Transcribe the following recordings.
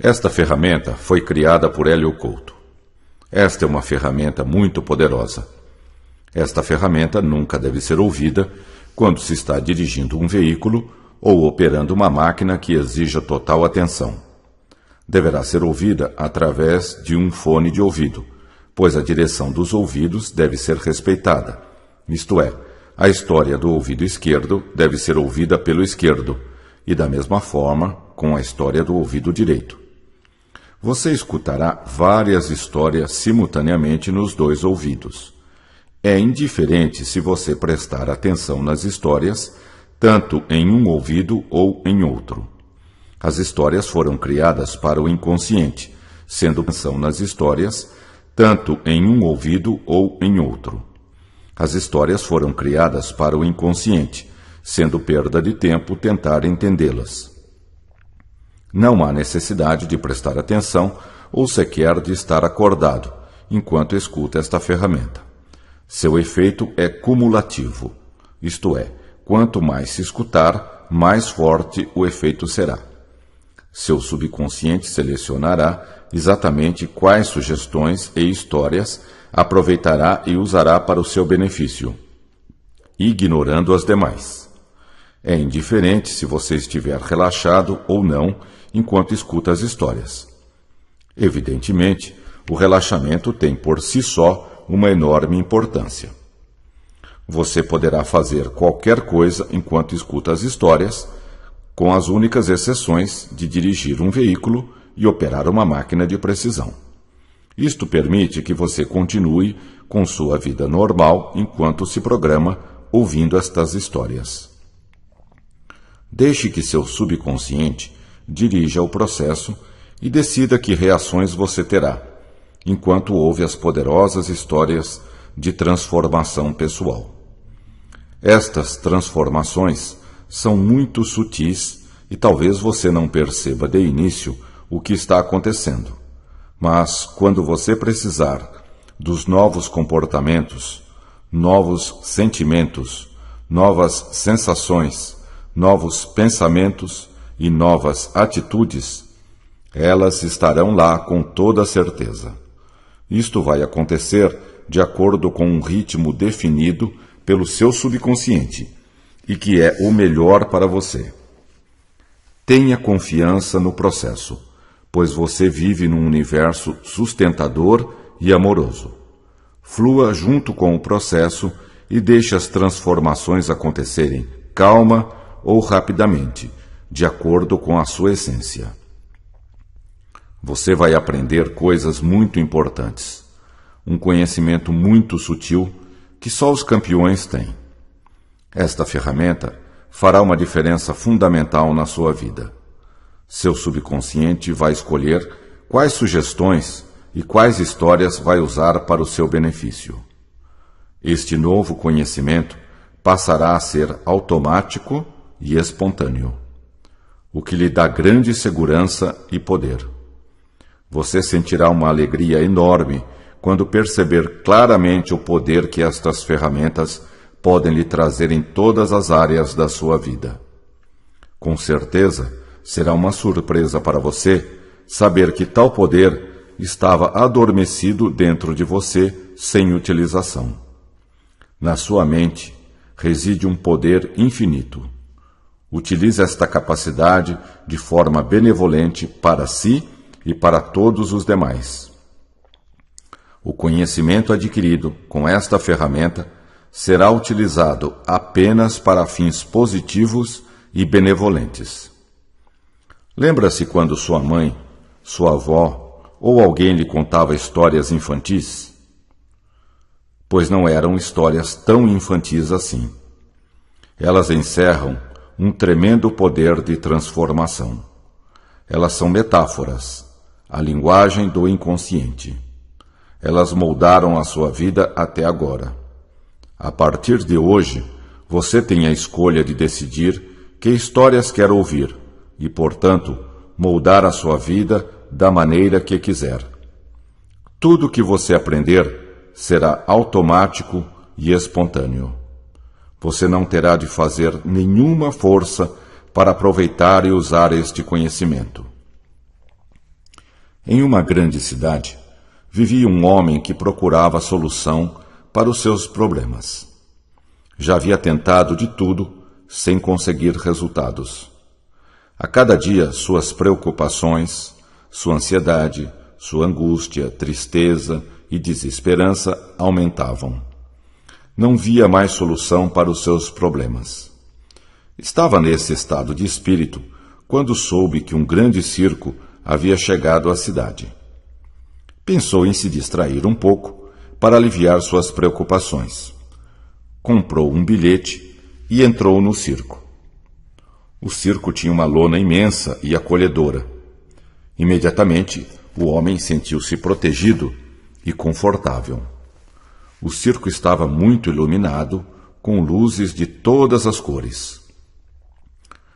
Esta ferramenta foi criada por Hélio Couto. Esta é uma ferramenta muito poderosa. Esta ferramenta nunca deve ser ouvida quando se está dirigindo um veículo ou operando uma máquina que exija total atenção. Deverá ser ouvida através de um fone de ouvido, pois a direção dos ouvidos deve ser respeitada. Isto é, a história do ouvido esquerdo deve ser ouvida pelo esquerdo, e da mesma forma com a história do ouvido direito. Você escutará várias histórias simultaneamente nos dois ouvidos. É indiferente se você prestar atenção nas histórias, tanto em um ouvido ou em outro. As histórias foram criadas para o inconsciente, sendo atenção nas histórias, tanto em um ouvido ou em outro. As histórias foram criadas para o inconsciente, sendo perda de tempo tentar entendê-las. Não há necessidade de prestar atenção ou sequer de estar acordado enquanto escuta esta ferramenta. Seu efeito é cumulativo, isto é, quanto mais se escutar, mais forte o efeito será. Seu subconsciente selecionará exatamente quais sugestões e histórias aproveitará e usará para o seu benefício, ignorando as demais. É indiferente se você estiver relaxado ou não enquanto escuta as histórias. Evidentemente, o relaxamento tem por si só uma enorme importância. Você poderá fazer qualquer coisa enquanto escuta as histórias, com as únicas exceções de dirigir um veículo e operar uma máquina de precisão. Isto permite que você continue com sua vida normal enquanto se programa ouvindo estas histórias. Deixe que seu subconsciente dirija o processo e decida que reações você terá, enquanto ouve as poderosas histórias de transformação pessoal. Estas transformações são muito sutis e talvez você não perceba de início o que está acontecendo. Mas, quando você precisar dos novos comportamentos, novos sentimentos, novas sensações, novos pensamentos e novas atitudes, elas estarão lá com toda certeza. Isto vai acontecer de acordo com um ritmo definido pelo seu subconsciente e que é o melhor para você. Tenha confiança no processo, pois você vive num universo sustentador e amoroso. Flua junto com o processo e deixe as transformações acontecerem calma ou rapidamente, de acordo com a sua essência. Você vai aprender coisas muito importantes, um conhecimento muito sutil que só os campeões têm. Esta ferramenta fará uma diferença fundamental na sua vida. Seu subconsciente vai escolher quais sugestões e quais histórias vai usar para o seu benefício. Este novo conhecimento passará a ser automático e espontâneo, o que lhe dá grande segurança e poder. Você sentirá uma alegria enorme quando perceber claramente o poder que estas ferramentas podem lhe trazer em todas as áreas da sua vida. Com certeza, será uma surpresa para você saber que tal poder estava adormecido dentro de você sem utilização. Na sua mente reside um poder infinito. Utilize esta capacidade de forma benevolente para si e para todos os demais. O conhecimento adquirido com esta ferramenta será utilizado apenas para fins positivos e benevolentes. Lembra-se quando sua mãe, sua avó ou alguém lhe contava histórias infantis? Pois não eram histórias tão infantis assim. Elas encerram um tremendo poder de transformação. Elas são metáforas, a linguagem do inconsciente. Elas moldaram a sua vida até agora. A partir de hoje, você tem a escolha de decidir que histórias quer ouvir e, portanto, moldar a sua vida da maneira que quiser. Tudo que você aprender será automático e espontâneo. Você não terá de fazer nenhuma força para aproveitar e usar este conhecimento. Em uma grande cidade, vivia um homem que procurava solução para os seus problemas. Já havia tentado de tudo sem conseguir resultados. A cada dia, suas preocupações, sua ansiedade, sua angústia, tristeza e desesperança aumentavam. Não via mais solução para os seus problemas. Estava nesse estado de espírito quando soube que um grande circo havia chegado à cidade. Pensou em se distrair um pouco para aliviar suas preocupações. Comprou um bilhete e entrou no circo. O circo tinha uma lona imensa e acolhedora. Imediatamente, o homem sentiu-se protegido e confortável. O circo estava muito iluminado, com luzes de todas as cores.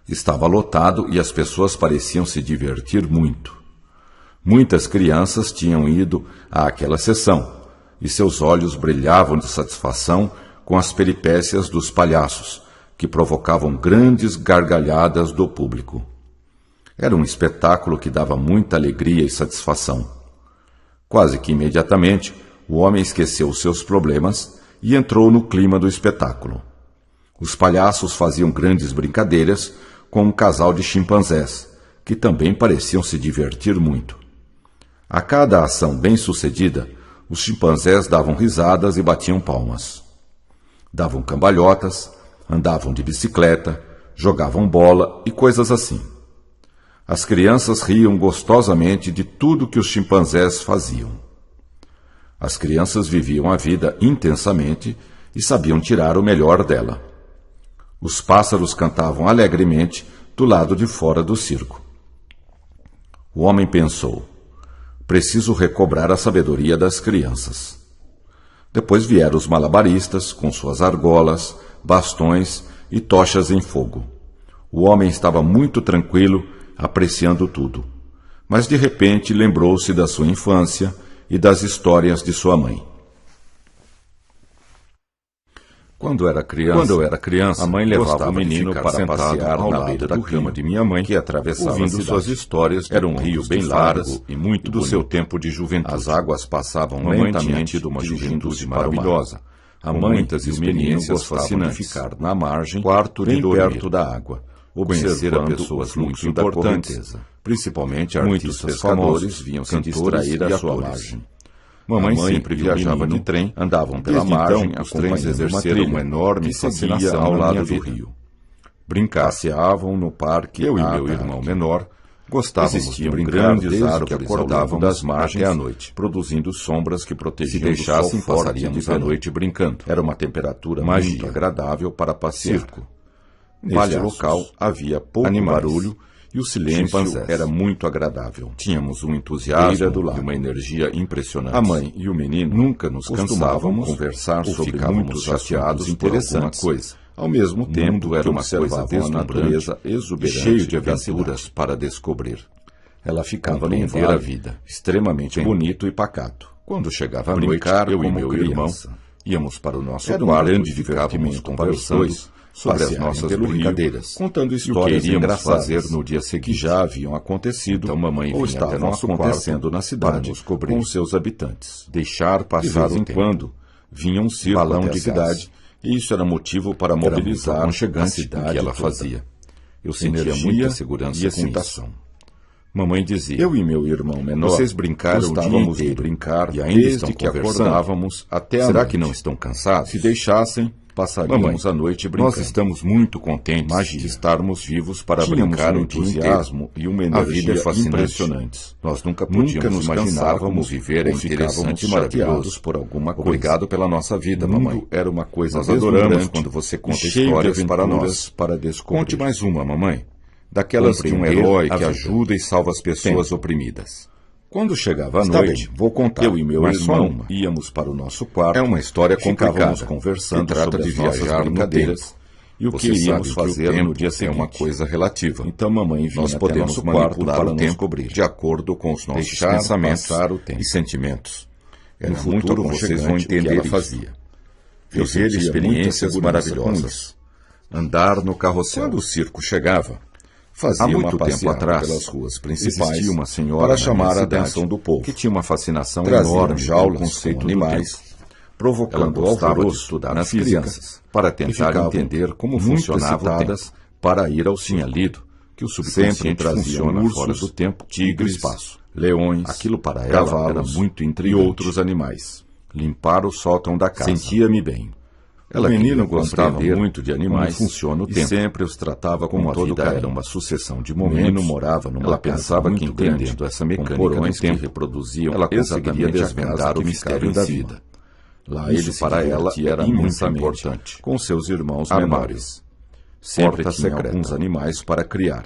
Estava lotado e as pessoas pareciam se divertir muito. Muitas crianças tinham ido àquela sessão, e seus olhos brilhavam de satisfação com as peripécias dos palhaços, que provocavam grandes gargalhadas do público. Era um espetáculo que dava muita alegria e satisfação. Quase que imediatamente, o homem esqueceu seus problemas e entrou no clima do espetáculo. Os palhaços faziam grandes brincadeiras com um casal de chimpanzés, que também pareciam se divertir muito. A cada ação bem-sucedida, os chimpanzés davam risadas e batiam palmas. Davam cambalhotas, andavam de bicicleta, jogavam bola e coisas assim. As crianças riam gostosamente de tudo que os chimpanzés faziam. As crianças viviam a vida intensamente e sabiam tirar o melhor dela. Os pássaros cantavam alegremente do lado de fora do circo. O homem pensou: preciso recobrar a sabedoria das crianças. Depois vieram os malabaristas com suas argolas, bastões e tochas em fogo. O homem estava muito tranquilo, apreciando tudo. Mas de repente lembrou-se da sua infância e das histórias de sua mãe. Quando eu era criança, a mãe levava o menino para passear ao lado da cama de minha mãe, que atravessava ouvindo suas histórias. Era um rio bem largo e muito do seu tempo de juventude. As águas passavam lentamente, tinha tido uma juventude maravilhosa. A mãe e o menino gostavam de ficar na margem, bem perto da água, observando pessoas muito importantes, principalmente artistas pescadores, vinham se distrair à sua margem. Mamãe sempre viajava de trem, andavam pela margem, os trens exerceram uma enorme fascinação ao lado do rio. Passeavam no parque. Eu e meu irmão menor gostávamos de brincar grandes árvores que acordavam das margens até a noite, produzindo sombras que protegiam. Se deixassem, passaríamos a noite brincando. Era uma temperatura muito agradável para passear. Neste local havia pouco barulho e o silêncio era muito agradável. Tínhamos um entusiasmo e uma energia impressionante. A mãe e o menino nunca nos cansávamos de conversar sobre muitos chateados interessantes coisa. Ao mesmo tempo, era uma coisa deslumbrante, exuberante, cheio de aventuras para descobrir. Ela ficava num vale a vida, extremamente bonito e pacato. Quando chegava a noite, eu e meu irmão íamos para o nosso quarto e ficávamos conversando sobre as nossas brincadeiras, contando histórias que iríamos fazer no dia seguinte, que já haviam acontecido, então mamãe ou estavam acontecendo na cidade com os seus habitantes. Deixar passar um quando vinha um circo balão de cidade, e isso era motivo para mobilizar a cidade que ela fazia. Eu sentia muita segurança e excitação. Mamãe dizia: eu e meu irmão menor, vocês brincaram gostávamos de brincar e ainda desde que acordávamos até a noite. Será que não estão cansados? Se deixassem, passaríamos a noite brincando. Nós estamos muito contentes de estarmos vivos para brincar um entusiasmo e uma energia impressionantes. Nós nunca podíamos imaginávamos viver interessante e maravilhoso por alguma coisa. Obrigado pela nossa vida, mamãe. Era uma coisa nós adoramos quando você conta histórias para nós, para descobrir. Conte mais uma, mamãe. Daquelas de um herói que ajuda e salva as pessoas oprimidas. Quando chegava a noite, vou contar. Eu e meu irmão íamos para o nosso quarto. É uma história complicada, conversando sobre as nossas brincadeiras e o que iríamos fazer no dia seguinte. É uma coisa relativa. Então mamãe vinha até nosso quarto para nos cobrir, de acordo com os nossos pensamentos e sentimentos. No futuro vocês vão entender o que ela fazia. Viver experiências maravilhosas. Andar no carrossel. Quando o circo chegava, fazia Há muito uma tempo passeata atrás, pelas ruas principais existia uma senhora para na chamar minha a cidade atenção do povo, que tinha uma fascinação Traziam enorme jaulas pelo conceito com do animais, tempo. Ela provocando gostava de alvoroço estudar nas física crianças, para que tentar ficavam entender como muito funcionava o tempo. excitadas para ir ao Tinha circo. lido que o Sempre subconsciente traziam funciona ursos, fora do tempo e do tigres, espaço. leões, Aquilo para ela era cavalos muito e intrigante. outros animais. Limpar o sótão da casa. Sentia-me bem. Ela O menino queria gostava compreender muito de animais como funciona o e tempo. sempre os tratava Como com a todo vida carinho. era uma sucessão de O menino momentos, morava numa ela casa pensava que muito grande, entendendo essa mecânica com porões do tempo, que reproduziam ela conseguiria exatamente a desvendar casa o que mistério ficava da em vida. cima. Lá Isso ele se para ela divertia era muito imensamente importante. com seus irmãos Armários. menores. Sempre Porta tinha secreta. alguns animais para criar.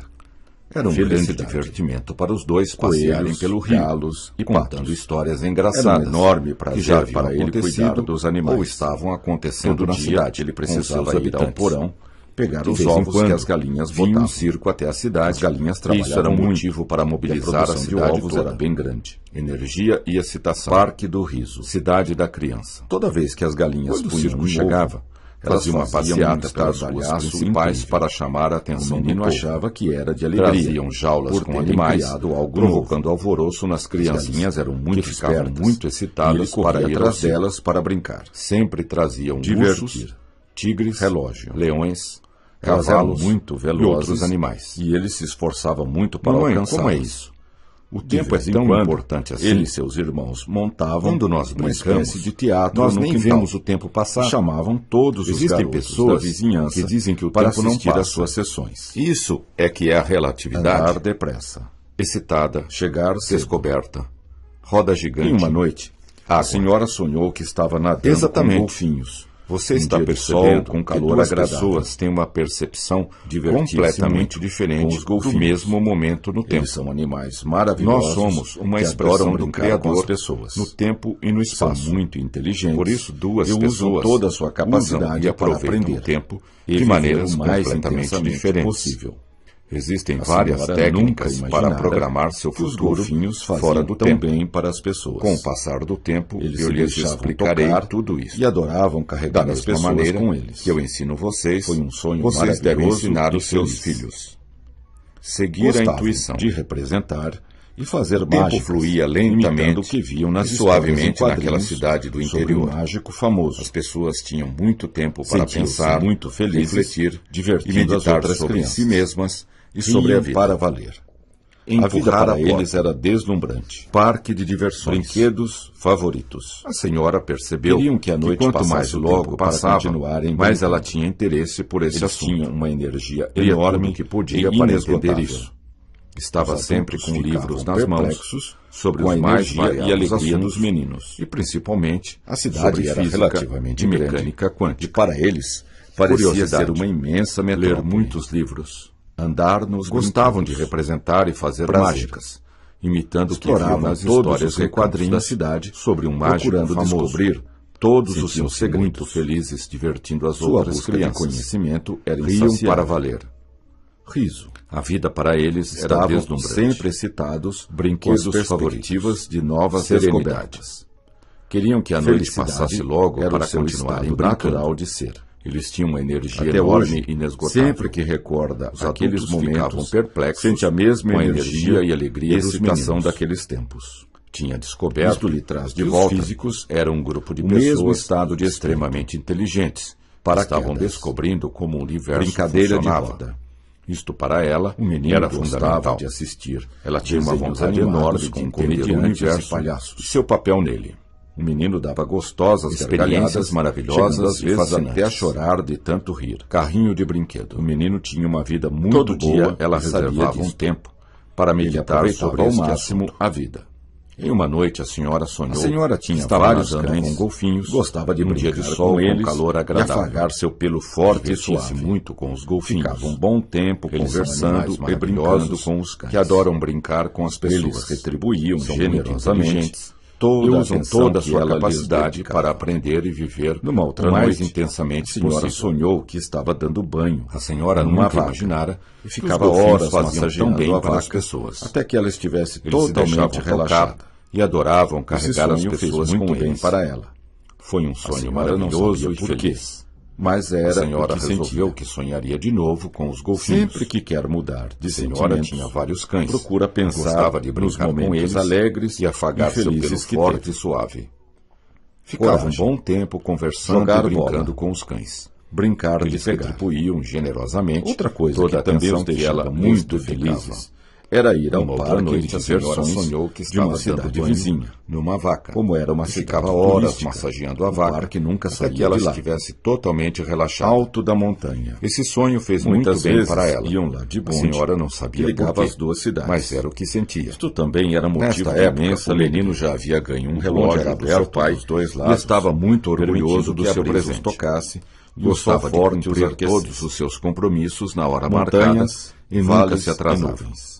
Era um grande Felicidade. divertimento para os dois passearem Coelhos, pelo rio galos e e contando patos. histórias Era um engraçadas enorme prazer que já haviam para ele acontecido cuidar dos animais. ou estavam acontecendo Todo na dia cidade. ele com seus precisava ir ao habitantes. porão, pegar De os vez em ovos quando, que as galinhas vinha botavam. um circo até a cidade. As galinhas Isso era trabalhavam um muito, motivo para e a mobilizar a produção de cidade ovos toda. era bem grande. Energia e excitação. Parque do Riso. Cidade da criança. Toda vez que as galinhas Quando o punham circo um chegava, ovo, elas faziam uma faziam passeata um pelas ruas estardalhaço principais incrível. para chamar a O atenção do menino povo. achava que era de alegria. Traziam jaulas por com terem animais, criado algo provocando novo. alvoroço nas crianças. As galinhas eram muito que ficavam espertas, muito e excitadas ele corria para ir atrás atrás circo. delas para brincar. Sempre traziam Divertir. ursos, tigres, Relógio. leões, Elas eram cavalos muito e velozes outros animais. e ele se esforçava muito para Mamãe, alcançá-las. como é isso? O De tempo é vez em tão quando, importante assim. ele Ele e seus irmãos montavam Quando nós uma brincamos, espécie de teatro nós no nem quintal. vemos o tempo passar. E chamavam todos os Existem garotos pessoas da vizinhança que dizem que o para tempo não assistir passa. às suas sessões. Isso é que é a relatividade. Andar depressa. Excitada, Chegar cedo. descoberta, roda gigante. Em uma noite, a água. senhora sonhou que estava nadando Exatamente. com golfinhos. Você Um está dia de percebendo sol, com calor que duas agradável. pessoas têm uma percepção Divertir-se completamente muito diferente com os do golfinhos. mesmo momento no tempo. Eles são animais maravilhosos. Nós somos uma que expressão adoram do brincar Criador com as pessoas. no tempo e no São espaço. muito inteligentes. Por isso, duas e usam pessoas toda a sua usam capacidade e para aproveitam aprender o tempo e de viver maneiras o mais completamente intensamente diferentes. possível. Existem A várias senhora técnicas nunca para imaginara programar seu que os futuro golfinhos faziam fora do tão tempo. bem para as pessoas. Com o passar do tempo, Eles eu se lhes deixavam explicarei tocar tudo isso. e adoravam carregar Da as mesma pessoas maneira com eles. que eu ensino vocês, Foi um sonho vocês devem maravilhoso ensinar e os seus feliz. filhos. Seguir a Gostavam intuição. de representar e fazer O tempo mágicas, fluía imitando lentamente o que viam nas e histórias suavemente em naquela quadrinhos cidade do sobre interior. um mágico famoso. As pessoas tinham muito tempo para Sentiam-se pensar, muito felizes, refletir e divertindo as meditar outras sobre crianças. si mesmas e sobre a Riam vida. para valer. A vida Empurrar para a porta. eles era deslumbrante. Parque de diversões. Brinquedos favoritos. A senhora percebeu Queriam que a noite quanto passasse mais o logo tempo para passava, continuarem mais brincando. ela tinha interesse por esse Eles assunto. tinham uma energia Queria enorme tudo que podia e para inesgotável. entender isso. Estava Os sempre adultos com ficavam livros nas mãos perplexos sobre com a os mais energia e variados alegria assuntos dos meninos. e principalmente A cidade sobre era física relativamente e grande. mecânica E quântica. para eles, parecia Curiosidade. ser uma imensa metrópole. Ler muitos livros. Andar nos Gostavam de brinquedos. representar e fazer Prazer. mágicas, imitando o que viam Exploravam nas todos histórias os e recantos quadrinhos da cidade, sobre um mágico procurando famoso. descobrir todos os seus Sentiam-se segredos. muito felizes divertindo as Sua outras busca de crianças. conhecimento era Riam insaciável. para valer. Riso. A vida para eles era Estavam deslumbrante. sempre excitados Brinquedos com as perspectivas favoritos. de novas Serenidade. descobertas. Queriam que a noite Felicidade passasse logo era para o seu continuarem estado brincando. natural de ser. Eles tinham uma energia Até enorme hoje, e inesgotável. sempre que recorda Os aqueles adultos ficavam momentos, perplexos sente a mesma com a energia e alegria e dos excitação meninos. daqueles tempos. Tinha descoberto Isto lhe traz de que volta os físicos eram um grupo de o mesmo pessoas estado de espírito. extremamente inteligentes Paraquedas. estavam descobrindo como o universo Brincadeira de funcionava. roda. Isto para ela O menino era gostava fundamental. de assistir. Ela tinha uma desenhos vontade animados enorme de com entender o comediantes universo e palhaços. e seu papel nele. O menino dava gostosas Experiências gargalhadas, maravilhosas chegando às e vezes fascinantes. até a chorar de tanto rir. Carrinho de brinquedo. O menino tinha uma vida muito Todo boa dia ela e sabia reservava um disso. tempo para meditar aproveitava sobre ao este máximo assunto, a vida. Em uma noite a senhora sonhou. A senhora tinha que estava vários nadando cães, com golfinhos, gostava de um dia brincar de sol com eles calor e agradável. afagar seu pelo forte e Divertia-se suave. muito com os golfinhos. Ficava um bom tempo Eles são conversando animais e brincando maravilhosos com os cães. que adoram brincar com as pessoas. Eles retribuíam São muito generosamente inteligentes toda e a usam atenção toda a que sua ela lhes capacidade dedicava. para aprender e viver Numa outra o mais noite, intensamente a senhora possível. sonhou que estava dando banho. A senhora numa nunca vaca imaginara e que ficava os golfinhos horas faziam tão massageando bem a para as vaca pessoas. até que ela estivesse Eles se deixavam totalmente relaxada. tocar e adoravam Esse carregar as sonho fez pessoas muito com bem eles. para ela. Foi um A sonho senhora não maravilhoso sabia e por quê. feliz. Mas era A senhora o que resolveu sentia. que sonharia de novo com os golfinhos. Sempre que quer mudar de A senhora sentimentos, tinha vários cães. procura pensar Gostava de nos brincar com momentos eles alegres e afagar seu pelo felizes que forte teve. e suave. Ficava um Coragem. bom tempo conversando Jogar e brincando bola. com os cães. Brincar de Eles pegar. retribuíam generosamente Outra coisa toda a que também atenção os que deixava ela muito lhes dedicava. felizes era ir ao Uma outra parque noite, de a senhora diversões sonhou que de estava uma dando cidade banho vizinha. numa vaca. Como era uma E cidade ficava horas turística, massageando a o vaca parque nunca até saía que ela de lá. estivesse totalmente relaxada. Alto da montanha. Esse sonho fez Muitas muito bem vezes para ela. iam lá de A bonde, senhora não que sabia ligava por quê, as duas cidades. mas era o que sentia. Isto também era motivo Nesta de época, imensa o menino alegria. já havia ganho um O relógio relógio era do seu aberto pai dos dois e lados, estava muito orgulhoso permitindo do que a seu brisa os presente. tocasse e o sol Gostava de forte os cumprir aquecesse. todos os seus compromissos na hora marcada Montanhas, e nunca vales se atrasava. e nuvens.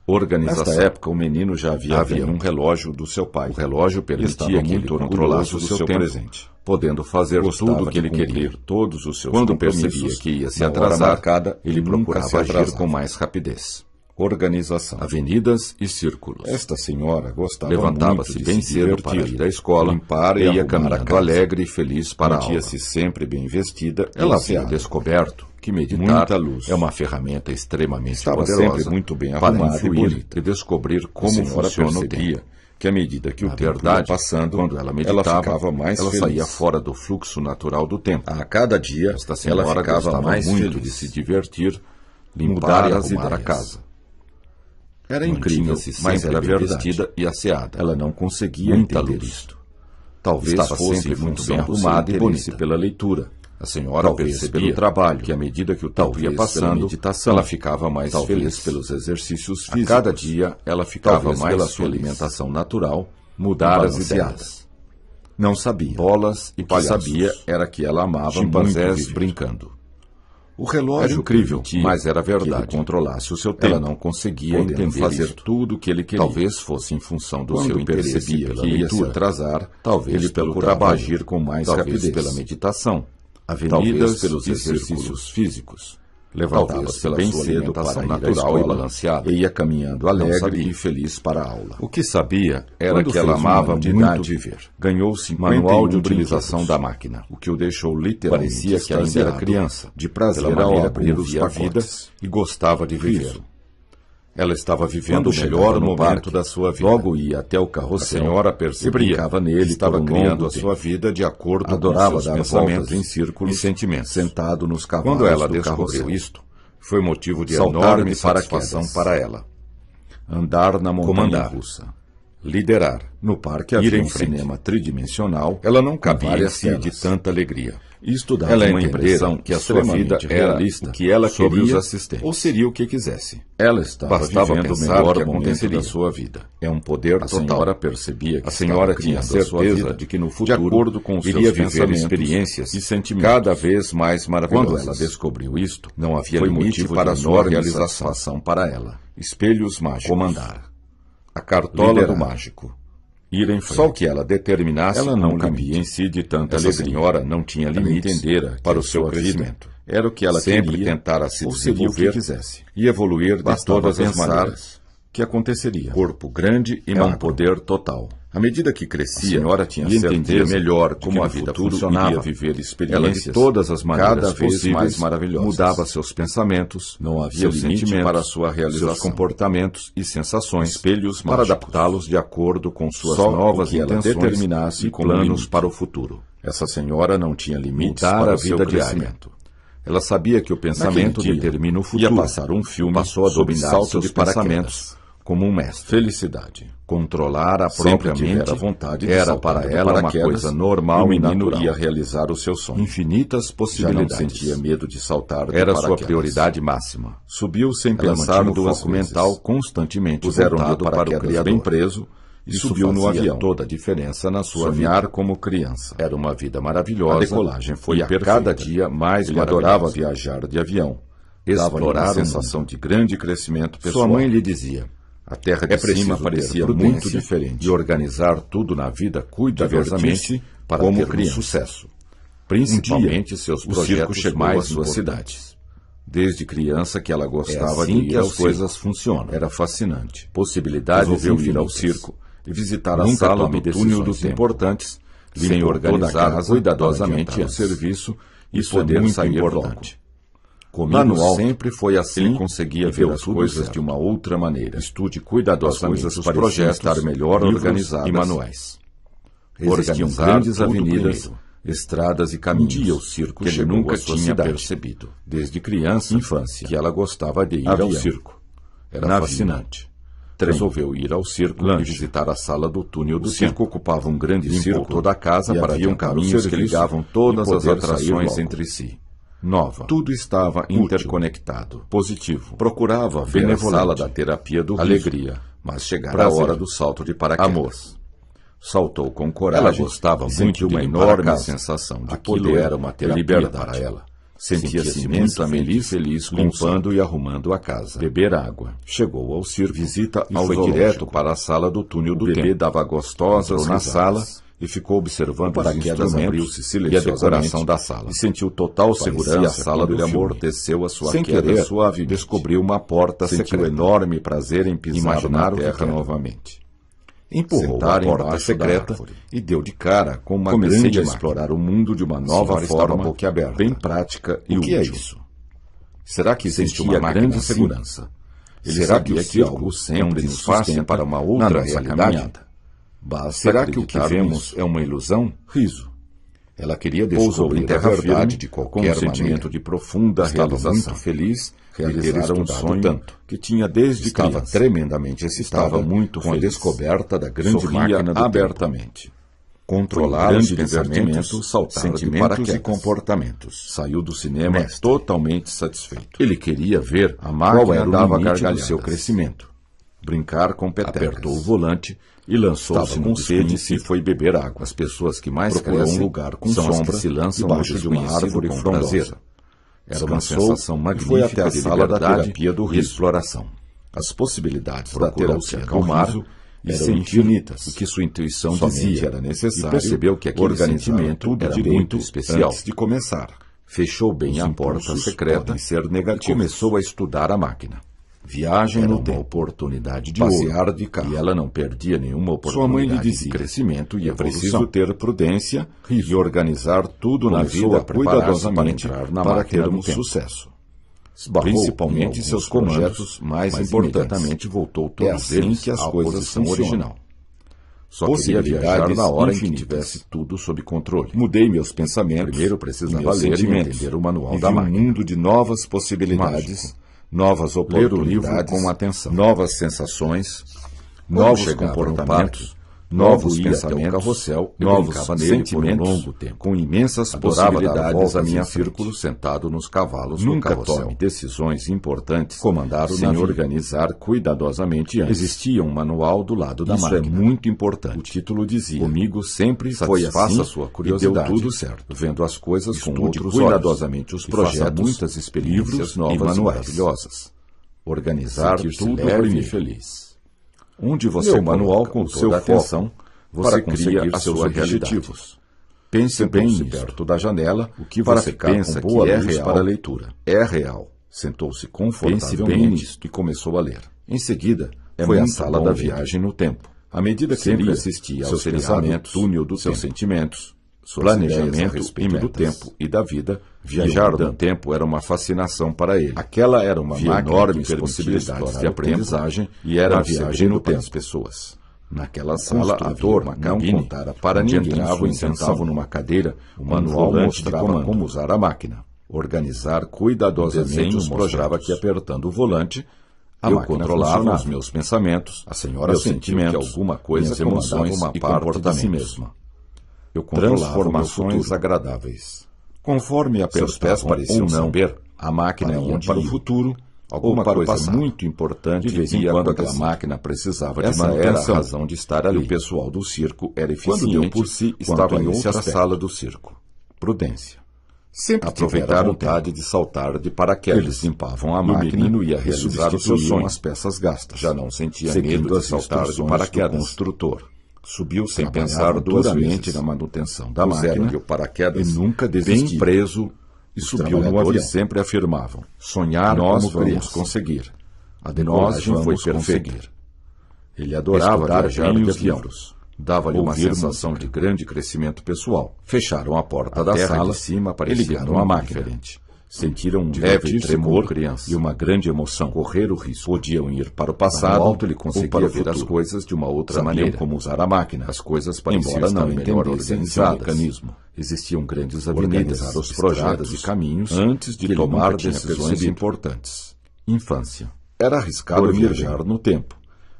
Organização. Nesta época, o menino já havia Havia ganho um relógio do seu pai. O relógio Permitia permitia que que ele ele controlasse controlasse o seu tempo, presente, podendo fazer Gostava tudo o que de ele queria. cumprir todos os seus Quando compromissos. percebia que ia se Na hora atrasar, marcada, ele nunca procurava se agir atrasava. com mais rapidez. Organização. Avenidas e círculos. Esta senhora gostava Levantava-se muito de bem se cedo para divertir, ir à escola, limpar e ia arrumar caminhando a casa. alegre e feliz para a aula. Mantia-se sempre bem vestida. Ela e havia aseada. descoberto que meditar Muita luz. é uma ferramenta extremamente Estava poderosa sempre muito bem para arrumada e influir bonita. e descobrir como senhora funciona o percebia tempo. Que à medida que o Na tempo verdade, ia passando, quando ela meditava, ela ficava mais ela feliz. saía fora do fluxo natural do tempo. A cada dia, Esta ela senhora ficava gostava mais muito feliz. de se divertir, limpar Mudar e as arrumar a ideias. casa. Era incrível, Mantinha-se mas sempre era bem verdade. vestida e asseada. Ela não conseguia Muita entender luz. isto. Talvez Estava fosse sempre em muito função bem do arrumada seu e interesse bonita. pela leitura. A senhora Talvez percebia pelo trabalho, que à medida que o tempo talvez ia pela passando, meditação, ela ficava mais talvez feliz. pelos exercícios A físicos. cada dia, ela ficava Talvez mais pela sua feliz. alimentação natural, Mudar as balanceada. ideias. Não sabia. Bolas e O que palhaços. sabia era que ela amava Chimpanzés muito viver. brincando. O relógio Era incrível, permitia mas era que ele verdade. controlasse o seu tempo. Ela não conseguia podendo entender fazer isto. tudo o que ele queria. Talvez fosse em função do Quando seu interesse percebia pela que ia se leitura. atrasar, Talvez ele pelo procurava trabalho. agir com mais Talvez rapidez. pela meditação. Avenidas Talvez pelos e exercícios círculos. físicos. Levantava-se Talvez pela bem sua cedo alimentação para ir à natural escola e balanceada. e ia caminhando alegre sabia. e feliz para a aula. O que sabia era Quando que ela fez um amava ano de muito idade, viver. Ganhou 51 Manual de utilização brinquedos, da máquina. o que o deixou literalmente Parecia que ainda era extasiado criança, de prazer pela ao maneira abrir como os via a vida pacotes. e gostava de viver. Riso. Ela estava vivendo Quando o chegava melhor no momento parque, da sua vida. logo ia até o A carrossel senhora e percebia brincava nele que estava por um criando longo a sua tempo. vida de acordo Adorava com seus dar pensamentos voltas em círculos e sentimentos. sentado nos cavalos Quando ela do descobriu carrossel. isto, foi motivo de Saltar enorme de paraquedas. satisfação para ela. Andar na montanha Comandar. russa. Liderar. No parque Ir havia em um frente. cinema tridimensional. Ela não com cabia em várias si de telas. tanta alegria. Isto dava Ela uma entendera impressão que a sua vida extremamente era realista o que ela sobre queria os assistentes. ou seria o que quisesse. Ela estava Bastava vivendo o pensar melhor que momento aconteceria. da sua vida. É um poder A total. senhora percebia que A senhora estava tinha criando a sua certeza vida de que no de futuro acordo com os iria seus viver pensamentos experiências e sentimentos. cada vez mais maravilhosas. Quando ela descobriu isto, Não havia foi limite motivo para de a sua enorme realização. satisfação para ela. Espelhos mágicos. Comandar. A cartola Liderar. do mágico. Ir em frente. Só o que ela determinasse Ela não como cabia limite. em si de tanta Essa alegria. senhora não tinha Ela limites entendera para que o seu sua vida crescimento. Era o que ela Sempre queria, tentara se ou seria o que desenvolver quisesse. e evoluir de Bastava todas as pensar maneiras. que aconteceria. Corpo grande e É um magro. poder total. À medida que A crescia, senhora tinha e entendia certeza melhor de que como a no vida futuro funcionava, iria viver ela de experiências todas as maneiras cada vez possíveis mais maravilhosas. mudava seus pensamentos, Não havia seus limite sentimentos, para a sua realização. seus comportamentos e sensações, Espelhos para mágicos. adaptá-los de acordo com suas Só novas o que ela intenções determinasse e como planos limite. para o futuro. Essa senhora não tinha limites Mudar para a o seu vida diária. crescimento. Ela sabia que o pensamento Naquele dia, determina o futuro. ia passar um filme Passou a sobre dominar salto seus de paraquedas. pensamentos como um mestre. Felicidade. Controlar a Sempre própria mente tivera vontade de era saltar para de ela uma paraquedas coisa normal e e o menino natural. ia realizar o seu sonho. Infinitas Já não possibilidades. sentia medo de saltar de Era paraquedas. sua prioridade máxima. Subiu sem Ela pensar mantinha no o foco foco mental mental constantemente Puseram-lhe voltado o para o paraquedas Criador bem preso e Isso subiu no fazia avião. toda a diferença na sua Sonhar vida. como criança. Era uma vida maravilhosa. A decolagem foi e a perfeita. cada dia mais Ele maravilhosa. adorava viajar de avião. Dava-lhe uma Explorar o sensação de grande crescimento pessoal. Sua mãe lhe dizia: A terra de é preciso cima ter parecia prudência muito diferente e organizar tudo na vida cuidadosamente Divertir-se para como ter criança. sucesso. Principalmente seus o circo projetos chegou mais à sua importantes. cidade. Desde criança que ela gostava assim de ir que ao as circo. coisas funcionam. Era fascinante. Possibilidades Resolveu ir ao infinitas. circo e visitar a Nunca sala tome do túnel do decisões tempo. importantes Sem limpou organizar toda a casa cuidadosamente para o adiantá-las. serviço Isso é muito importante. Comigo sempre foi assim. Ele conseguia ver as coisas de uma outra maneira. Estude cuidadosamente os projetos, estar melhor organizados e manuais. Existiam grandes avenidas, estradas e caminhos. Um dia o circo que ele nunca tinha percebido. Desde criança, infância, que ela gostava de ir ao circo. Era fascinante. Resolveu ir ao circo e visitar a sala do túnel do circo. Ocupava um grande circo toda a casa para ter caminhos que ligavam todas as atrações entre si. Nova. Tudo estava interconectado. Positivo. Procurava ver a sala da terapia do alegria, mas chegara a hora do salto de paraquedas. Amor. Saltou com coragem. Ela gostava muito de uma enorme sensação de poder. Era uma terapia para ela. Sentia-se imensamente feliz limpando e arrumando a casa. Beber água. Chegou ao circo. Visita ao foi direto para a sala do túnel do tempo. O bebê dava gostosas na sala e ficou observando os instrumentos e a decoração da sala. E sentiu total segurança. A sala do amorteceu a sua queda suave. Descobriu uma porta secreta. Sentiu enorme prazer em pisar na terra novamente. Empurrou a porta secreta e deu de cara com uma grande a explorar o mundo de uma nova forma, bem prática e útil. O que é isso? Será que existe uma grande segurança? Será que o circo sempre nos sustenta para uma outra realidade? Será que o que vemos é uma ilusão? Riso. Ela queria descobrir a verdade de qualquer sentimento de profunda realização. Muito feliz de ter estudado tanto, que tinha desde criança. Estava tremendamente excitada muito com a descoberta da grande máquina do abertamente. Controlar os pensamentos, sentimentos e comportamentos. Saiu do cinema totalmente satisfeito. Ele queria ver a máquina dava gargalhada do seu crescimento. Brincar com petecas. Apertou o volante e lançou-se com sede e foi beber água. As pessoas que mais crescem um lugar com sombra se lançam debaixo de uma árvore frondosa. Era uma sensação magnífica. Foi até a sala da terapia do riso. Exploração. As possibilidades da terapia acalmar eram infinitas. O que sua intuição dizia era necessário. E percebeu que aquele sentimento era muito especial. Antes de começar, fechou bem a porta secreta e começou a estudar a máquina. Viagem no tempo, oportunidade de passear de carro. E ela não perdia nenhuma oportunidade. Sua mãe lhe dizia de crescimento e é preciso ter prudência e organizar tudo na vida cuidadosamente para termos sucesso. Principalmente seus projetos mais importantes. Voltou todos eles que as coisas são original. Só queria viajar na hora em que tivesse tudo sob controle. Mudei meus pensamentos. Primeiro precisava ler e entender o manual da máquina. Um mundo de novas possibilidades. Novas oportunidades, ler o livro com atenção, novas sensações, novos comportamentos, novos pensamentos, carrossel, novos sentimentos, longo tempo, com imensas possibilidades a minha círculo sentado nos cavalos nunca do carrossel. Tome decisões importantes, comandar o sem organizar cuidadosamente antes. Existia um manual do lado da máquina. Isso é muito importante. O título dizia: comigo sempre foi assim, sua curiosidade. E deu tudo certo, vendo as coisas com outros cuidadosamente olhos, os projetos, muitas experiências novas e manuais maravilhosas. Organizar tudo leve e feliz. Onde você manual com seu atenção, você cria os seus objetivos. Pense bem nisso. Perto da janela, o que você pensa que é real para a leitura. É real. Sentou-se confortavelmente e começou a ler. Em seguida, foi à sala da viagem no tempo. À medida que ele assistia aos pensamentos, túnel dos seus sentimentos, planejamento do tempo e da vida, viajar no tempo era uma fascinação para ele. Aquela era uma enorme possibilidade de aprendizagem e era a viagem no tempo das pessoas. Naquela sala, a dor não contara para ninguém. Entravam e sentavam numa cadeira, o manual mostrava como usar a máquina. Organizar cuidadosamente os mostrava que apertando o volante, eu controlava os meus pensamentos, a senhora sentiu que alguma coisa comandava uma parte de si mesma. Eu transformações agradáveis. Conforme a seus pés pareciam saber, a máquina ia para o futuro, alguma coisa muito importante, de vez em quando aquela máquina precisava de manutenção. Essa era a razão de estar ali. E o pessoal do circo era eficiente. Quando deu por si, estava em outra sala do circo. Prudência. Sempre aproveitar a vontade de saltar de paraquedas. Eles limpavam a máquina e ia realizar os seus sonhos. As peças gastas. Já não sentia medo de saltar de paraquedas. Construtor. Subiu sem pensar duramente na manutenção da máquina, o paraquedas, e nunca desistiu. Bem preso, e subiu no avião. Sempre afirmavam: sonhar nós vamos conseguir. A decolagem foi perfeita. Ele adorava viajar de avião. Dava-lhe uma Ouvir sensação de grande crescimento pessoal. Fecharam a porta da terra sala de cima e ligaram a máquina. diferente. Sentiram um leve Divertir-se tremor como criança. e uma grande emoção. Correr o risco. Podiam ir para o No passado alto ele ou conseguia para o ver as futuro. coisas de uma outra Sabiam maneira. como usar a máquina. As coisas pareciam Embora estar não melhor entendessem seu organizadas. mecanismo. Existiam grandes avenidas, Organizar os estradas projetos e caminhos antes de que ele tomar nunca tinha decisões percebido. importantes. Infância. Era arriscado Dormir viajar bem. no tempo,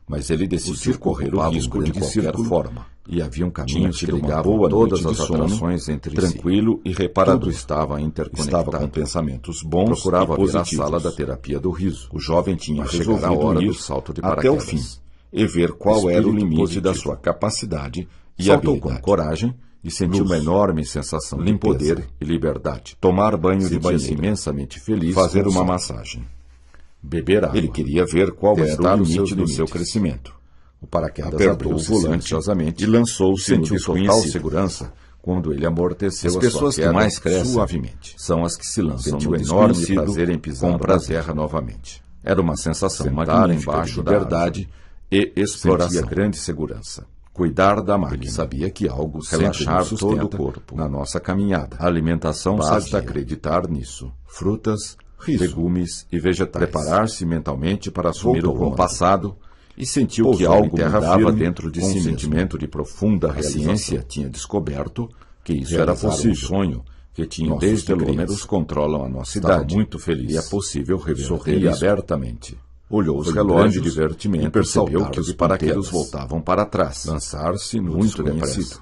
mas ele decidiu correr o risco de qualquer forma. E haviam Tinha caminhos que tido uma ligavam boa todas noite de as sono, atrações entre tranquilo e si. reparador. Tudo estava interconectado. Estava com pensamentos bons Procurava e ver a positivos. sala da terapia do riso. O jovem tinha Mas chegara a resolvido hora ir do salto de até o paraquedas. fim e ver qual era o Espírito limite da positivo. sua capacidade e Saltou habilidade. com coragem e sentiu Luz, uma enorme sensação de limpeza, poder e liberdade. Tomar banho de Sentia-se banheiro, imensamente feliz. fazer com o uma sol. massagem. Beber água. Ele queria ver qual Testar era o os limite seus do seu limites. crescimento. O paraquedas Apertou abriu o volante silenciosamente e lançou-se no sentiu total desconhecido. segurança quando ele amorteceu As a pessoas sua que queda mais crescem suavemente. são as que se lançam Sentiu no enorme desconhecido prazer em pisar com na prazer. terra novamente. Era uma sensação Sentar magnífica embaixo de da liberdade e exploração. Sentia grande segurança. Cuidar da máquina. Ele sabia que algo Relaxar sempre nos todo o sustenta corpo. na nossa caminhada. A alimentação Basta sadia. acreditar nisso. Frutas, Riso. legumes e vegetais. Preparar-se mentalmente para assumir Voltou o ao comando. passado E sentiu Pousou que em algo terra mudava firme dentro de com si um mesmo. sentimento de profunda A realização. ciência tinha descoberto que isso era Realizar um possível. sonho que tinha Nossos desde telômeros criança. controlam a nossa Estava idade. muito feliz. E é possível reverter Sorria isso. abertamente. Olhou os Foi um relógios grande divertimento e percebeu saltar que os de paraquedas paraquedas. voltavam para trás. Lançar-se no Muito desconhecido. depressa.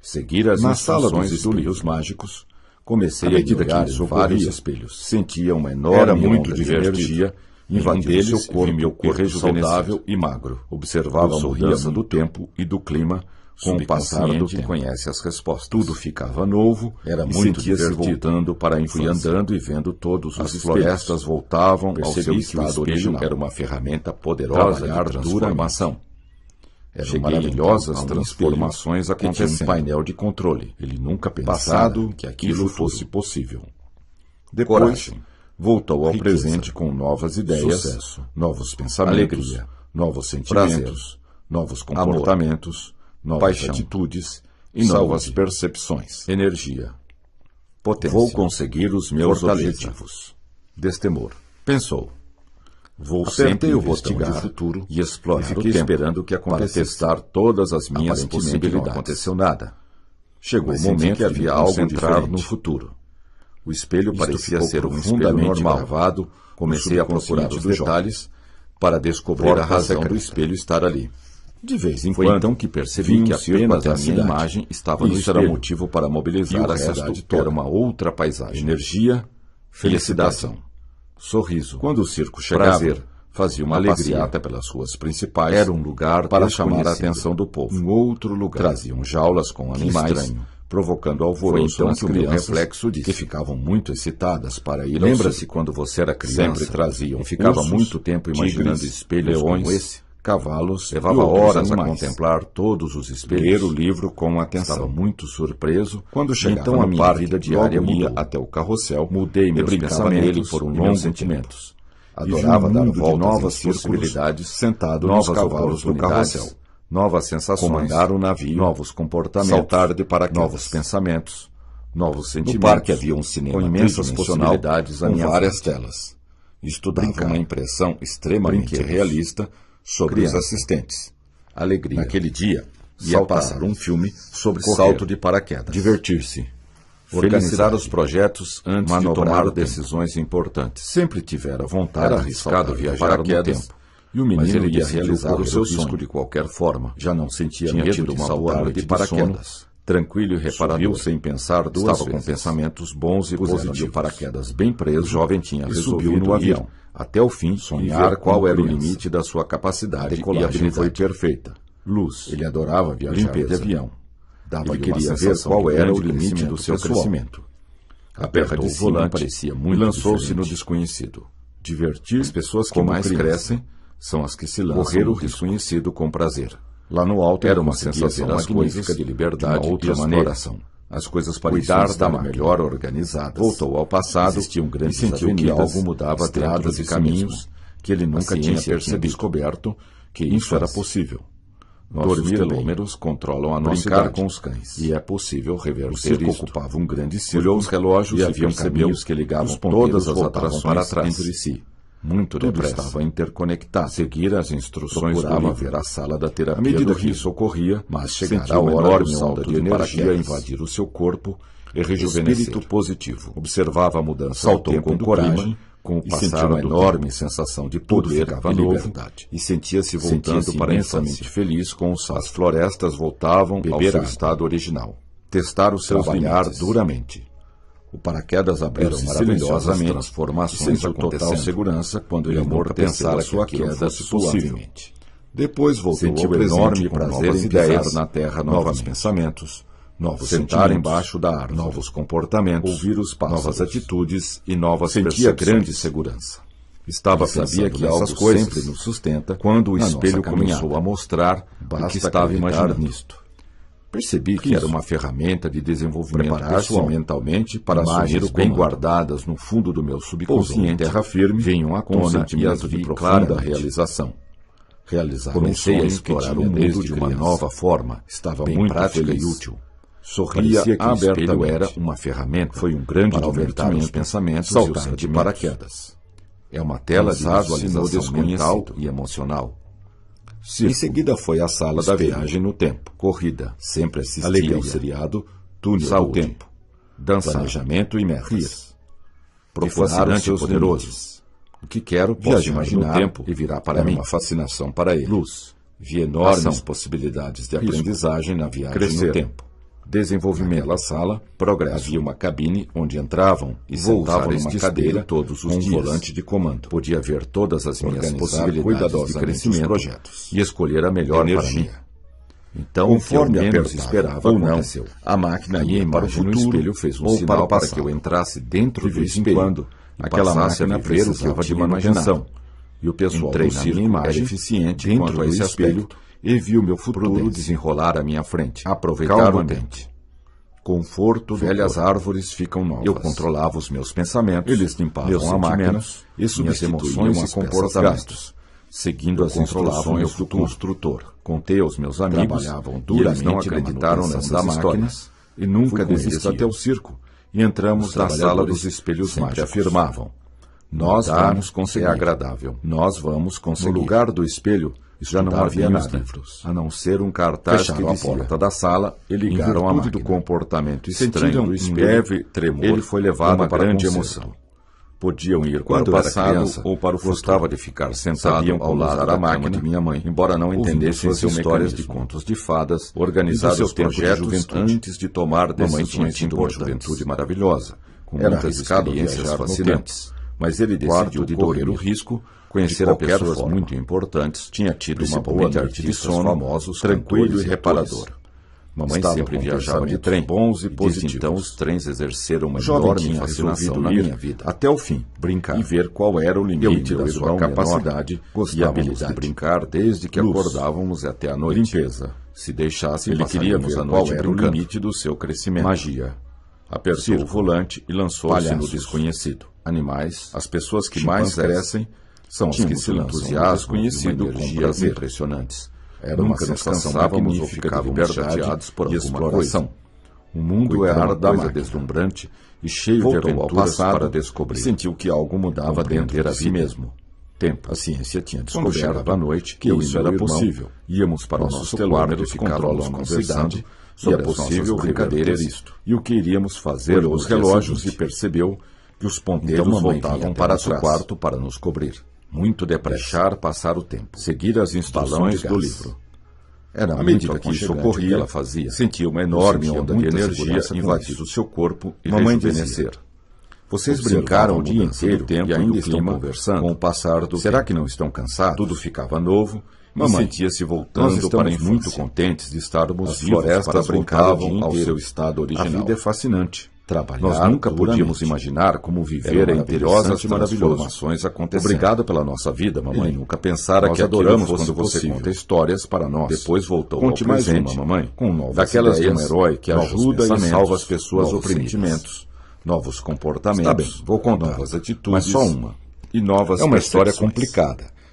Seguir as Na sala dos instruções do espelhos livro. mágicos, comecei À a medida que olhar em isso vários ocorria, espelhos. sentia uma enorme Era muito onda de divertido. energia Em um invadindo deles, seu vi corpo, meu corpo rejuvenescido. saudável e magro. Observava Eu a sorria mudança muito. do tempo e do clima com o passar do Subconsciente tempo. conhece as respostas. Tudo ficava novo, Era e muito sentia-se divertido. voltando para a Fui infância. andando e vendo todos os As espelhos. florestas voltavam ao seu Percebi que o estado espelho original. era uma ferramenta poderosa Trabalhar de duramente. transformação. Eram Cheguei maravilhosas então a um transformações espelho que tinha acontecendo. um painel de controle. Ele nunca pensara Passado que e aquilo futuro. fosse possível. Depois, Coragem, voltou ao riqueza, presente com novas ideias, sucesso, novos pensamentos, alegria, novos prazer, sentimentos, novos amor, comportamentos, novas paixão, atitudes e saúde, novas percepções. energia, potência, Vou conseguir os meus fortaleza, objetivos. destemor. Pensou. Vou Apertei sempre o botão investigar de futuro e explorar e fiquei o tempo esperando que para acontecesse. testar todas as minhas Aparentemente possibilidades. não aconteceu nada. Chegou Mas o senti momento que havia de algo concentrar diferente. no futuro. O espelho Isto parecia ficou ser um espelho profundamente normal. gravado Comecei no a procurar os subconsciente do detalhes para descobrir a Porta razão secreta. do espelho estar ali. De vez em Foi quando, então que percebi vi que um circo apenas até a a minha cidade. imagem estava no Isso era espelho. motivo para E mobilizar o a resto cidade toda. era uma outra paisagem. Energia, Felicidade, felicidade. sorriso, Quando o circo chegava, prazer, fazia uma alegria. passeata pelas ruas principais. Era um lugar para chamar a desconhecido. atenção do povo. Um outro lugar. Traziam jaulas com Que animais, estranho. provocando Foi alvoroço então nas que o meu crianças, reflexo disse que ficavam muito excitadas para ir ao Lembra-se circo. quando você era criança Sempre traziam e ficava ursos, muito tempo imaginando tigres, espelhos leões, como esse? cavalos, Levava e outros horas a animais. contemplar todos os espelhos. Ler o livro com atenção. Estava muito surpreso. Quando chegava então no a minha parque, vida diária logo ia mudou. até o carrossel, Mudei e meus brincava pensamentos nele por um e longo meus tempo. sentimentos. Adorava Vivi um dar mundo de voltas novas em círculos, possibilidades, sentado novas nos cavalos do oportunidades, carrossel. novas sensações, Comandar o navio, novos comportamentos, saltar de paraquedas. novos pensamentos, novos sentimentos. No parque havia um cinema com imensas tridimensional possibilidades à com minha várias frente. telas. Isto dava Brincar, uma impressão extremamente brinquedos, realista sobre criança, os assistentes. alegria, Naquele dia, ia saltar, passar um filme sobre correr, salto de paraquedas. divertir-se, Organizar felicidade, os projetos antes de manobrar tomar decisões importantes. Sempre tivera vontade Era de arriscado saltar de viajar no paraquedas, tempo. e o Mas menino ele ia decidiu realizar correr o seu risco sonho. de qualquer forma. Já não sentia Tinha medo tido de uma boa saltar noite de de paraquedas. sono, tranquilo e reparador. Subiu sem pensar duas Estava vezes. com pensamentos bons e Puseram-lhe positivos. o paraquedas bem preso, O jovem tinha e subiu resolvido no ir avião, até o fim, sonhar e ver qual como era o criança. limite da sua capacidade A e decolagem habilidade. foi perfeita. Luz, Ele adorava viajar limpeza, de avião. dava-lhe Ele uma queria ver sensação qual de era o grande limite crescimento do seu pessoal. crescimento. A terra Apertou de o cima volante parecia e muito lançou-se no diferente. desconhecido. Divertir As pessoas que como mais criança. crescem são as que se lançam Correr no o risco. desconhecido com prazer. Lá no alto Era ele uma conseguia sensação ver as magnífica coisas de liberdade de uma outra e maneira. exploração. As coisas pareciam Cuidar estar da máquina. melhor organizadas. Voltou ao passado Existiam e grandes sentiu que avenidas, algo mudava dentro estradas de e si caminhos mesmo. que ele A nunca tinha ciência percebido. descoberto que isso era Infância. possível. Nossos telômeros controlam a nossa brincar idade, com os cães. e é possível reverter O circo isto. ocupava um grande círculo. Olhou os relógios e e haviam percebeu caminhos que ligavam os ponteiros todas as voltavam atrações para trás. entre si. Muito Tudo depressa. estava interconectado. Seguir as instruções do Procurava livro. ver a sala da terapia À medida do que rio, isso ocorria, mas chegara sentiu a uma hora do enorme salto onda de de energia paraquedas. invadir o seu corpo e rejuvenescer. Espírito positivo. Observava a mudança Saltou do tempo com do coragem, clima, com o e passar sentiu uma do enorme tempo. sensação de Tudo poder ficava e novo liberdade. e sentia-se voltando Sentia-se para imensamente imensamente feliz com o salto. As florestas voltavam Beber ao seu água. estado original. Testar os seus Trabalhar limites. duramente. O paraquedas abriu-se Eram silenciosamente, maravilhosas transformações sentiu total acontecendo, segurança quando e ele amor nunca pensara pensara que sua aquilo queda fosse possível. suavemente. Depois voltou Sentiu ao presente enorme com prazer novas em ideias pisar na terra, novos novos pensamentos, novos sentar sentimentos, embaixo da árvore, novos comportamentos, ouvir os pássaros, novas atitudes e novas sentia percepções. grande segurança. Estava Ele sabia pensando que nessas algo coisas sempre nos sustenta quando o na espelho nossa caminhada. começou a mostrar o que estava acreditar imaginando. nisto. Percebi Que era uma ferramenta de desenvolvimento Preparar-se pessoal. mentalmente para Imagens assumir o bem comando. guardadas no fundo do meu Pousou em subconsciente, terra firme, vinham à com um tona e sentimento as de vi profunda claramente. realização. Realizar Comecei a sonho explorar que o tinha mundo desde de uma criança. nova forma. Estava bem muito prática feliz. e útil. Sorria Parecia que o espelho abertamente. era uma ferramenta. Foi um grande para aumentar os divertimento pensamentos e saltar os de sentimentos. paraquedas. É uma tela de Lançar-se visualização no desconhecido. mental e emocional. Em seguida foi à sala da Espelho. viagem no tempo. Corrida, Sempre assistia alegria, ao seriado Túnel saúde, do Tempo. dançar, Planejamento e metas. rir, Procurar os fascinante seus e poderoso. limites. O que quero, posso Viajar imaginar no tempo e virá para era mim. uma fascinação para ele. Luz, Via enormes ação, possibilidades de risco, aprendizagem na viagem crescer, no tempo. desenvolvimento, Naquela sala, progresso. havia uma cabine onde entravam e Vou usar sentavam numa este cadeira espelho todos os com um dias. volante de comando. Podia ver todas as minhas Organizar possibilidades de cuidadosamente crescimento os projetos. e escolher a melhor para Energia. mim. Então, Conforme o que eu menos apertava esperava ou não, aconteceu. a máquina A minha ia para o imagem no futuro espelho fez um ou sinal para para o que eu passado. entrasse dentro De do vez em espelho quando, e aquela passasse a máquina viver o que eu precisava de tinha manutenção. imaginado. E o pessoal Entrei do na circo minha imagem era eficiente dentro quanto a esse do espelho aspecto e vi o meu futuro prudência. desenrolar à minha frente. Aproveitar o Calmamente. ambiente. Conforto, velhas corpo. árvores ficam novas. Eu controlava os meus pensamentos, Eles limpavam meus a máquina sentimentos, e minhas substituíam emoções as e peças comportamentos. gastos. Seguindo Eu as controlava o instruções meu do futuro. construtor. Contei aos meus amigos Trabalhavam e eles duramente não na acreditaram manutenção nessas da máquina histórias e nunca Fui com eles desistiam. até o circo. E entramos Os na sala trabalhadores dos espelhos sempre mágicos. afirmavam: nós Mudar vamos conseguir. é agradável. Nós vamos No conseguir. lugar do espelho, já não Estudar havia bem os nada, livros. a não ser um cartaz que Fecharam a dizia, porta da sala e em ligaram a virtude do máquina. comportamento Sentiram estranho do um espelho, leve tremor ele foi levado uma para grande conserto. emoção. Podiam ir Quando para o era passado criança, ou para o futuro. Gostava de ficar sentado Sabiam ao como lado usar da a cama máquina, de minha mãe, embora não ouvindo entendessem suas seu histórias de mecanismo. contos de fadas, E organizar do seu os tempo de projetos juventude. antes de tomar Mamãe tinha decisões tido uma importantes. juventude maravilhosa, com Era muitas arriscado experiências viajar no fascinantes. Mas ele Quarto decidiu de correr o dormir. risco, conhecer De a qualquer pessoas forma. muito importantes, tinha tido uma boa Principalmente noite de artistas sono, famosos, tranquilo cantores e e reparador. atores. Mamãe Estava sempre com viajava de pensamentos trem, bons e desde positivos. então os trens exerceram uma O jovem enorme tinha fascinação resolvido na ir minha vida. até o fim, Brincar e ver qual era o Eu e limite meu da sua irmão capacidade menor e gostávamos habilidade. de brincar desde que Luz. acordávamos até a noite. Limpeza. Se deixasse, Ele queria passaríamos ver a qual noite era o brincando. limite do seu crescimento. Magia. Apertou Circo. o volante e lançou-se no Palhaços. desconhecido. Animais. As pessoas que Chimpanzés. mais crescem são as que Tínhamos se um lançam no entusiasmo desconhecido e uma com energia prazer. impressionantes. Era uma Nunca nos sensação cansávamos ou magnífica de ficávamos liberdade chateados por e alguma exploração. coisa. O mundo Cuidar era uma da coisa máquina. deslumbrante e cheio Voltou de ao aventuras passado para descobrir. e sentiu que algo mudava dentro Compreender de a si vida. mesmo. Tempo. A ciência tinha Quando descoberto chegava a noite, que eu e isso meu era irmão possível. íamos para o Nossos nosso telômeros quarto e controlam ficávamos a nossa conversando idade sobre e é as possível nossas reverter brincadeiras isto. e o que iríamos fazer Olhou no os dia relógios seguinte. e percebeu que os ponteiros Então mamãe voltavam vinha para até seu trás. quarto para nos cobrir. Muito depressa. Deixar passar o tempo. Seguir as instruções de do gás. livro. Era À muito medida que isso aconchegante o ocorria, ela fazia. sentia uma enorme sentia onda de muita energia segurança com invadir isso. o seu corpo e Mamãe rejuvenescer. dizia, Vocês observava brincaram a o dia mudança do inteiro tempo e ainda do estão clima conversando. com o passar do Será tempo. que não estão cansados? Tudo ficava novo. Mamãe, E sentia-se nós voltando estamos para a infância. muito contentes de estarmos As vivos florestas para brincar o voltavam dia ao inteiro. seu estado original. A vida é fascinante. Trabalhar Nós nunca podíamos duramente. imaginar como viver Era em maravilhosas interessante e maravilhoso. transformações acontecendo. Obrigado pela nossa vida, mamãe. Ele nunca pensara Nós que aquilo adoramos fosse quando você possível. conta histórias para nós. Depois voltou Conte ao mais presente, uma, mamãe. com novas Daquelas de um ideias, herói que novos ajuda e pensamentos, salva as pessoas novos oprimidas. sentimentos. Novos comportamentos. Está bem, vou contar. Novas atitudes. Mas só uma. E novas É uma história percepções. complicada,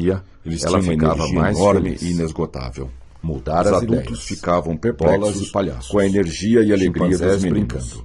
energia, Eles ela tinham uma ficava energia mais enorme feliz. e inesgotável. Mudar Os as adultos ideias. ficavam Bolas perplexos e palhaços. com a energia e alegria dos Chimpanzés meninos. brincando.